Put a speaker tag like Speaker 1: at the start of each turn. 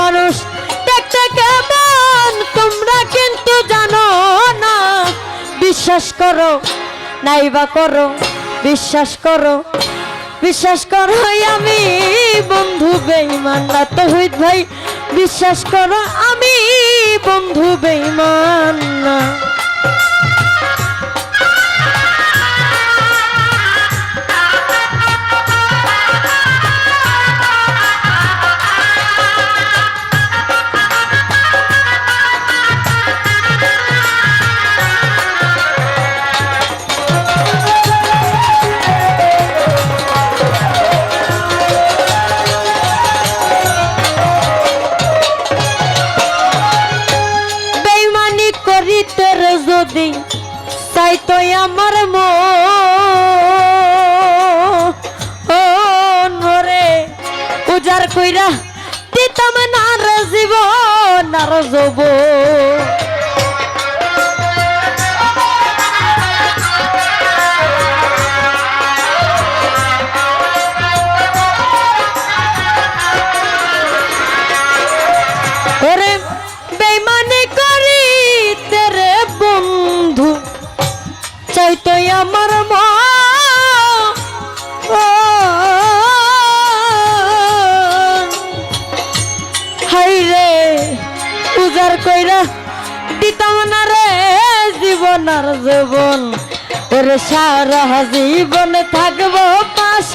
Speaker 1: মানুষ দেখতে কেমন তোমরা কিন্তু জানো না। বিশ্বাস করো নাইবা করো, বিশ্বাস করো, বিশ্বাস করো আমি বন্ধু বেঈমান না। তৌহিদ ভাই বিশ্বাস করো আমি বন্ধু বেঈমান না। যদি চাইতো আমার মরে উজার কইরা দিতাম না রে জীবন আর যৌবন। ওরে বেঈমানি করি তেরে বন্ধু চাইতো আমার হাই রে উজার কইরা দিতাম না রে জীবন আর যৌবন। ওরে সারা জীবন থাকবো পাশ